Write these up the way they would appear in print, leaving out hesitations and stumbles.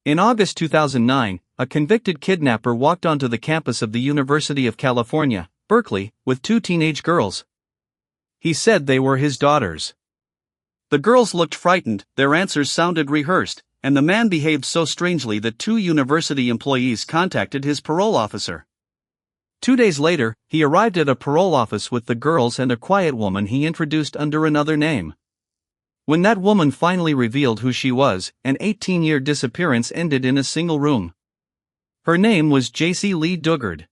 In August 2009, a convicted kidnapper walked onto the campus of the University of California, Berkeley, with two teenage girls. He said they were his daughters. The girls looked frightened, their answers sounded rehearsed, and the man behaved so strangely that two university employees contacted his parole officer. 2 days later, he arrived at a parole office with the girls and a quiet woman he introduced under another name. When that woman finally revealed who she was, an 18-year disappearance ended in a single room. Her name was Jaycee Dugard.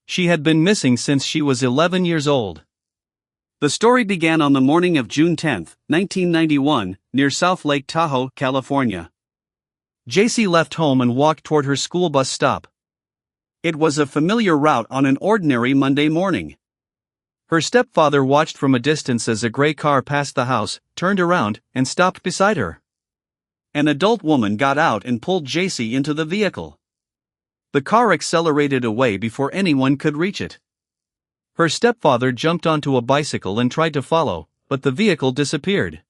She had been missing since she was 11 years old. The story began on the morning of June 10, 1991, near South Lake Tahoe, California. Jaycee left home and walked toward her school bus stop. It was a familiar route on an ordinary Monday morning. Her stepfather watched from a distance as a gray car passed the house, turned around, and stopped beside her. An adult woman got out and pulled Jaycee into the vehicle. The car accelerated away before anyone could reach it. Her stepfather jumped onto a bicycle and tried to follow, but the vehicle disappeared.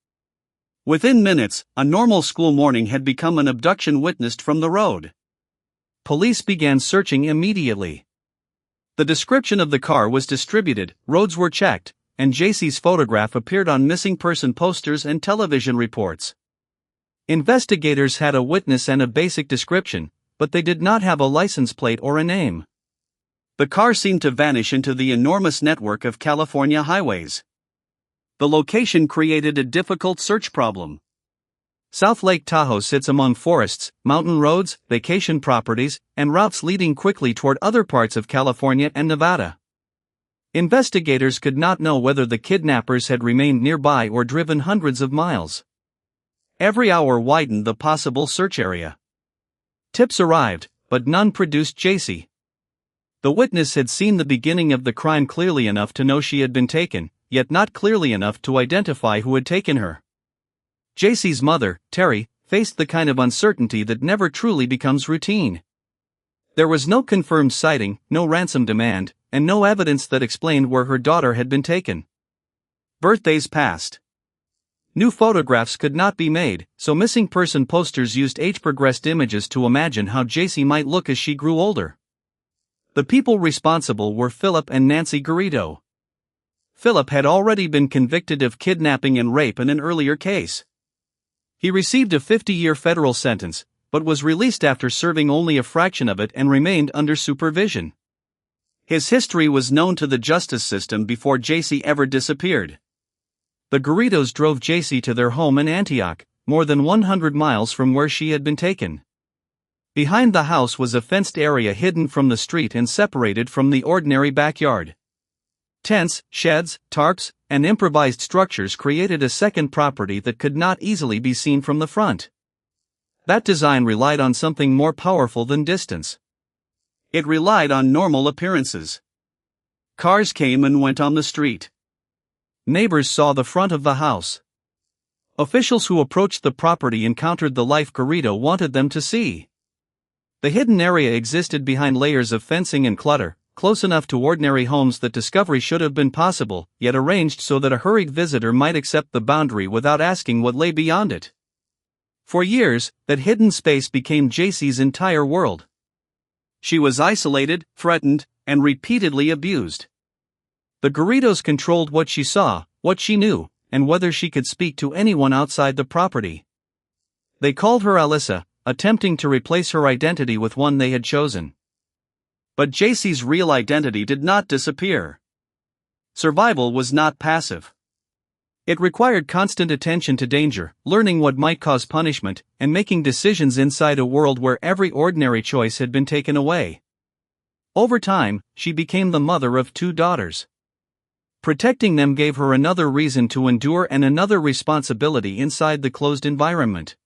Within minutes, a normal school morning had become an abduction witnessed from the road. Police began searching immediately. The description of the car was distributed, roads were checked, and Jaycee's photograph appeared on missing person posters and television reports. Investigators had a witness and a basic description, but they did not have a license plate or a name. The car seemed to vanish into the enormous network of California highways. The location created a difficult search problem. South Lake Tahoe sits among forests, mountain roads, vacation properties, and routes leading quickly toward other parts of California and Nevada. Investigators could not know whether the kidnappers had remained nearby or driven hundreds of miles. Every hour widened the possible search area. Tips arrived, but none produced Jaycee. The witness had seen the beginning of the crime clearly enough to know she had been taken, yet not clearly enough to identify who had taken her. Jaycee's mother, Terry, faced the kind of uncertainty that never truly becomes routine. There was no confirmed sighting, no ransom demand, and no evidence that explained where her daughter had been taken. Birthdays passed. New photographs could not be made, so missing person posters used age-progressed images to imagine how Jaycee might look as she grew older. The people responsible were Philip and Nancy Garrido. Philip had already been convicted of kidnapping and rape in an earlier case. He received a 50-year federal sentence, but was released after serving only a fraction of it and remained under supervision. His history was known to the justice system before Jaycee ever disappeared. The Garridos drove Jaycee to their home in Antioch, more than 100 miles from where she had been taken. Behind the house was a fenced area hidden from the street and separated from the ordinary backyard. Tents, sheds, tarps, and improvised structures created a second property that could not easily be seen from the front. That design relied on something more powerful than distance. It relied on normal appearances. Cars came and went on the street. Neighbors saw the front of the house. Officials who approached the property encountered the life Garrido wanted them to see. The hidden area existed behind layers of fencing and clutter, close enough to ordinary homes that discovery should have been possible, yet arranged so that a hurried visitor might accept the boundary without asking what lay beyond it. For years, that hidden space became Jaycee's entire world. She was isolated, threatened, and repeatedly abused. The Garridos controlled what she saw, what she knew, and whether she could speak to anyone outside the property. They called her Alyssa, attempting to replace her identity with one they had chosen. But Jaycee's real identity did not disappear. Survival was not passive. It required constant attention to danger, learning what might cause punishment, and making decisions inside a world where every ordinary choice had been taken away. Over time, she became the mother of two daughters. Protecting them gave her another reason to endure and another responsibility inside the closed environment.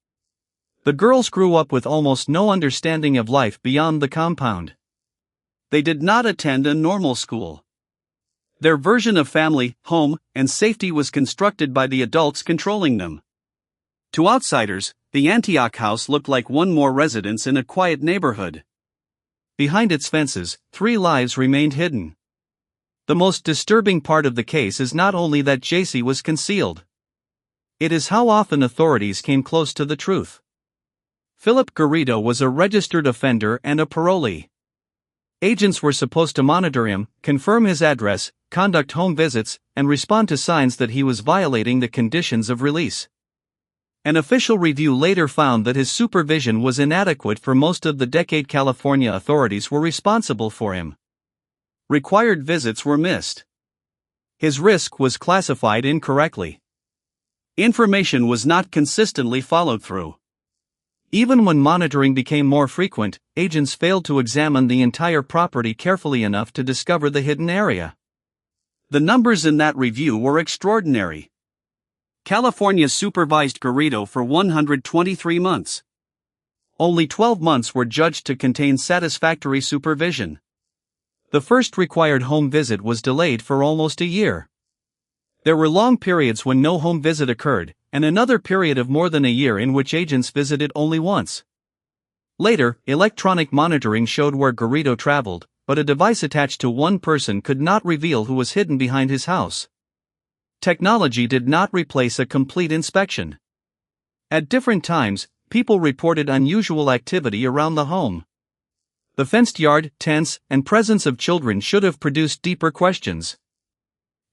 The girls grew up with almost no understanding of life beyond the compound. They did not attend a normal school. Their version of family, home, and safety was constructed by the adults controlling them. To outsiders, the Antioch house looked like one more residence in a quiet neighborhood. Behind its fences, 3 lives remained hidden. The most disturbing part of the case is not only that Jaycee was concealed. It is how often authorities came close to the truth. Philip Garrido was a registered offender and a parolee. Agents were supposed to monitor him, confirm his address, conduct home visits, and respond to signs that he was violating the conditions of release. An official review later found that his supervision was inadequate for most of the decade. California authorities were responsible for him. Required visits were missed. His risk was classified incorrectly. Information was not consistently followed through. Even when monitoring became more frequent, agents failed to examine the entire property carefully enough to discover the hidden area. The numbers in that review were extraordinary. California supervised Garrido for 123 months. Only 12 months were judged to contain satisfactory supervision. The first required home visit was delayed for almost a year. There were long periods when no home visit occurred, and another period of more than a year in which agents visited only once. Later, electronic monitoring showed where Garrido traveled, but a device attached to one person could not reveal who was hidden behind his house. Technology did not replace a complete inspection. At different times, people reported unusual activity around the home. The fenced yard, tents, and presence of children should have produced deeper questions.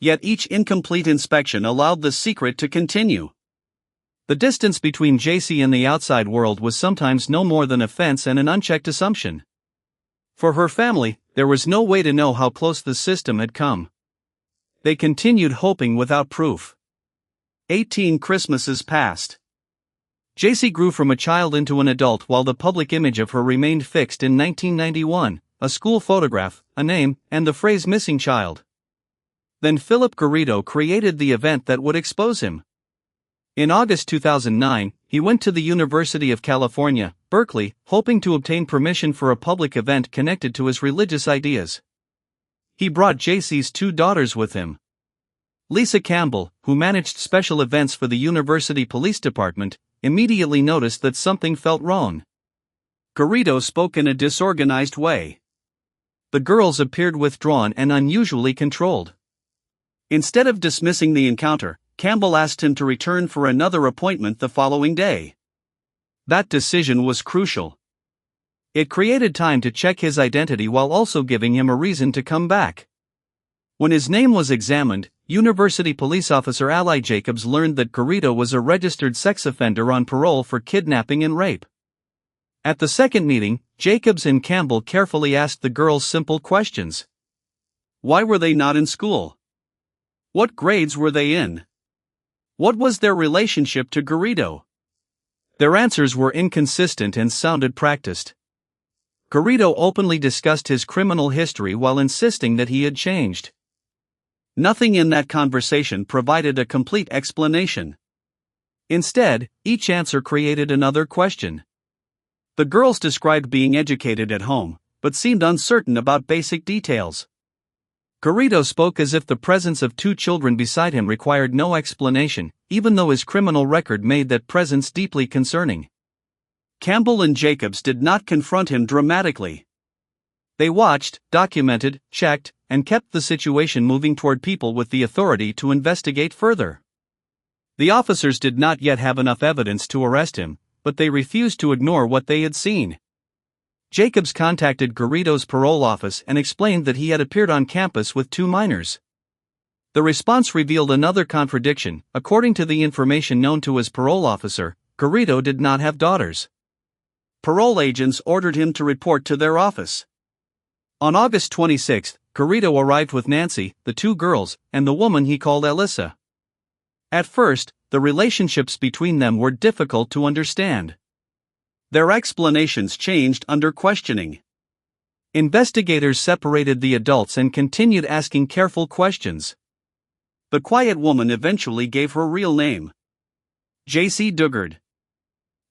Yet each incomplete inspection allowed the secret to continue. The distance between Jaycee and the outside world was sometimes no more than a fence and an unchecked assumption. For her family, there was no way to know how close the system had come. They continued hoping without proof. 18 Christmases passed. Jaycee grew from a child into an adult while the public image of her remained fixed in 1991, a school photograph, a name, and the phrase missing child. Then Philip Garrido created the event that would expose him. In August 2009, he went to the University of California, Berkeley, hoping to obtain permission for a public event connected to his religious ideas. He brought Jaycee's 2 daughters with him. Lisa Campbell, who managed special events for the University Police Department, immediately noticed that something felt wrong. Garrido spoke in a disorganized way. The girls appeared withdrawn and unusually controlled. Instead of dismissing the encounter, Campbell asked him to return for another appointment the following day. That decision was crucial. It created time to check his identity while also giving him a reason to come back. When his name was examined, University police officer Ally Jacobs learned that Garrido was a registered sex offender on parole for kidnapping and rape. At the second meeting, Jacobs and Campbell carefully asked the girls simple questions. Why were they not in school? What grades were they in? What was their relationship to Garrido? Their answers were inconsistent and sounded practiced. Garrido openly discussed his criminal history while insisting that he had changed. Nothing in that conversation provided a complete explanation. Instead, each answer created another question. The girls described being educated at home, but seemed uncertain about basic details. Garrido spoke as if the presence of 2 children beside him required no explanation, even though his criminal record made that presence deeply concerning. Campbell and Jacobs did not confront him dramatically. They watched, documented, checked, and kept the situation moving toward people with the authority to investigate further. The officers did not yet have enough evidence to arrest him, but they refused to ignore what they had seen. Jacobs contacted Garrido's parole office and explained that he had appeared on campus with 2 minors. The response revealed another contradiction. According to the information known to his parole officer, Garrido did not have daughters. Parole agents ordered him to report to their office. On August 26, Garrido arrived with Nancy, the 2 girls, and the woman he called Alyssa. At first, the relationships between them were difficult to understand. Their explanations changed under questioning. Investigators separated the adults and continued asking careful questions. The quiet woman eventually gave her real name: Jaycee Dugard.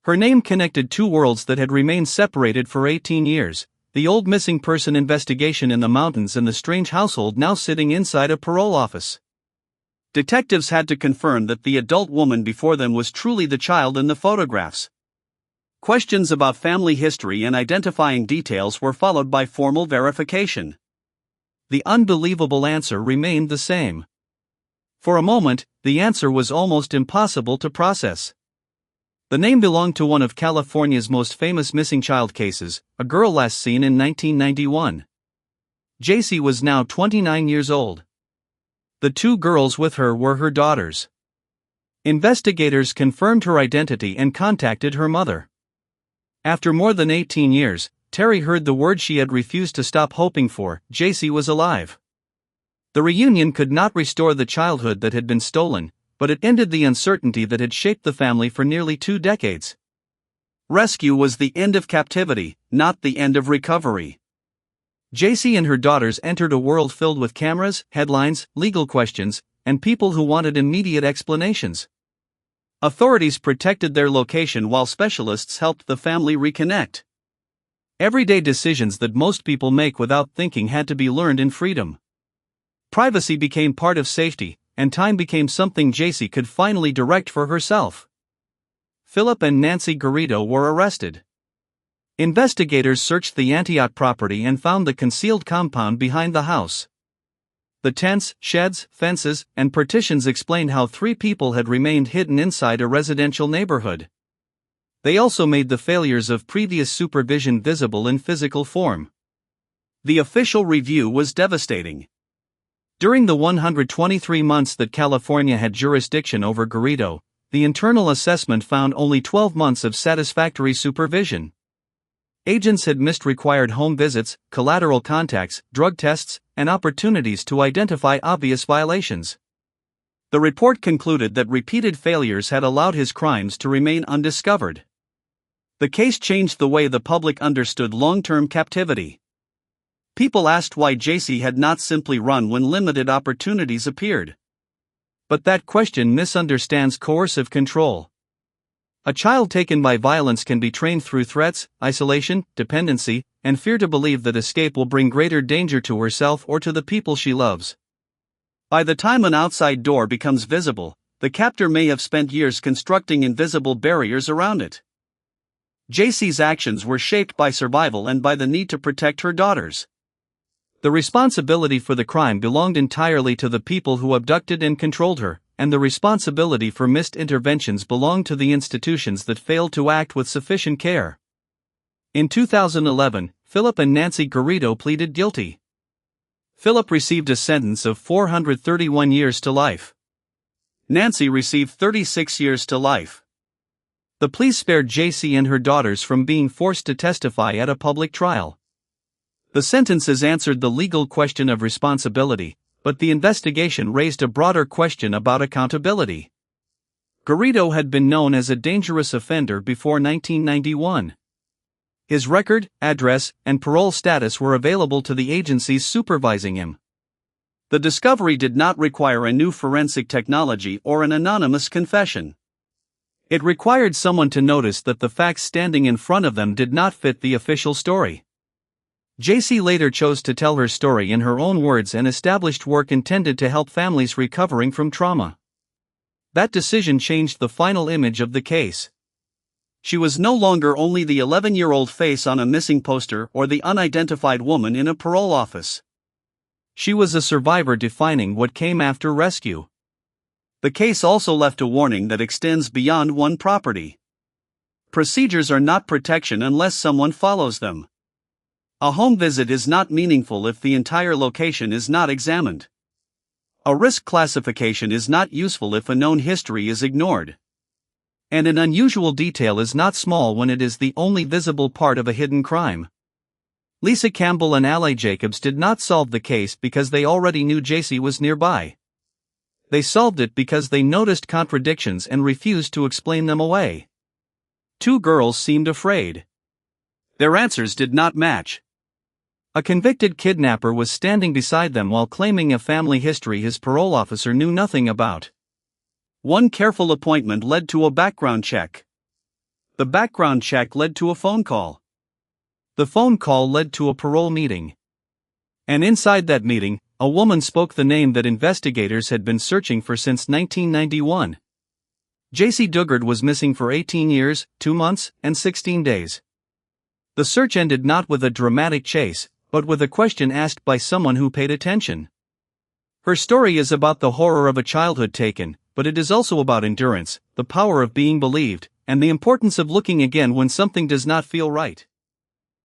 Her name connected 2 worlds that had remained separated for 18 years, the old missing person investigation in the mountains and the strange household now sitting inside a parole office. Detectives had to confirm that the adult woman before them was truly the child in the photographs. Questions about family history and identifying details were followed by formal verification. The unbelievable answer remained the same. For a moment, the answer was almost impossible to process. The name belonged to one of California's most famous missing child cases, a girl last seen in 1991. Jaycee was now 29 years old. The two girls with her were her daughters. Investigators confirmed her identity and contacted her mother. After more than 18 years, Terry heard the word she had refused to stop hoping for: Jaycee was alive. The reunion could not restore the childhood that had been stolen, but it ended the uncertainty that had shaped the family for nearly 2 decades. Rescue was the end of captivity, not the end of recovery. Jaycee and her daughters entered a world filled with cameras, headlines, legal questions, and people who wanted immediate explanations. Authorities protected their location while specialists helped the family reconnect. Everyday decisions that most people make without thinking had to be learned in freedom. Privacy became part of safety, and time became something Jaycee could finally direct for herself. Philip and Nancy Garrido were arrested. Investigators searched the Antioch property and found the concealed compound behind the house. The tents, sheds, fences, and partitions explained how 3 people had remained hidden inside a residential neighborhood. They also made the failures of previous supervision visible in physical form. The official review was devastating. During the 123 months that California had jurisdiction over Garrido, the internal assessment found only 12 months of satisfactory supervision. Agents had missed required home visits, collateral contacts, drug tests, and opportunities to identify obvious violations. The report concluded that repeated failures had allowed his crimes to remain undiscovered. The case changed the way the public understood long-term captivity. People asked why Jaycee had not simply run when limited opportunities appeared. But that question misunderstands coercive control. A child taken by violence can be trained through threats, isolation, dependency, and fear to believe that escape will bring greater danger to herself or to the people she loves. By the time an outside door becomes visible, the captor may have spent years constructing invisible barriers around it. Jaycee's actions were shaped by survival and by the need to protect her daughters. The responsibility for the crime belonged entirely to the people who abducted and controlled her, and the responsibility for missed interventions belonged to the institutions that failed to act with sufficient care. In 2011, Philip and Nancy Garrido pleaded guilty. Philip received a sentence of 431 years to life. Nancy received 36 years to life. The plea spared Jaycee and her daughters from being forced to testify at a public trial. The sentences answered the legal question of responsibility, but the investigation raised a broader question about accountability. Garrido had been known as a dangerous offender before 1991. His record, address, and parole status were available to the agencies supervising him. The discovery did not require a new forensic technology or an anonymous confession. It required someone to notice that the facts standing in front of them did not fit the official story. Jaycee later chose to tell her story in her own words and established work intended to help families recovering from trauma. That decision changed the final image of the case. She was no longer only the 11-year-old face on a missing poster or the unidentified woman in a parole office. She was a survivor defining what came after rescue. The case also left a warning that extends beyond one property. Procedures are not protection unless someone follows them. A home visit is not meaningful if the entire location is not examined. A risk classification is not useful if a known history is ignored. And an unusual detail is not small when it is the only visible part of a hidden crime. Lisa Campbell and Allie Jacobs did not solve the case because they already knew Jaycee was nearby. They solved it because they noticed contradictions and refused to explain them away. 2 girls seemed afraid. Their answers did not match. A convicted kidnapper was standing beside them while claiming a family history his parole officer knew nothing about. One careful appointment led to a background check. The background check led to a phone call. The phone call led to a parole meeting. And inside that meeting, a woman spoke the name that investigators had been searching for since 1991. Jaycee Dugard was missing for 18 years, 2 months, and 16 days. The search ended not with a dramatic chase, but with a question asked by someone who paid attention. Her story is about the horror of a childhood taken, but it is also about endurance, the power of being believed, and the importance of looking again when something does not feel right.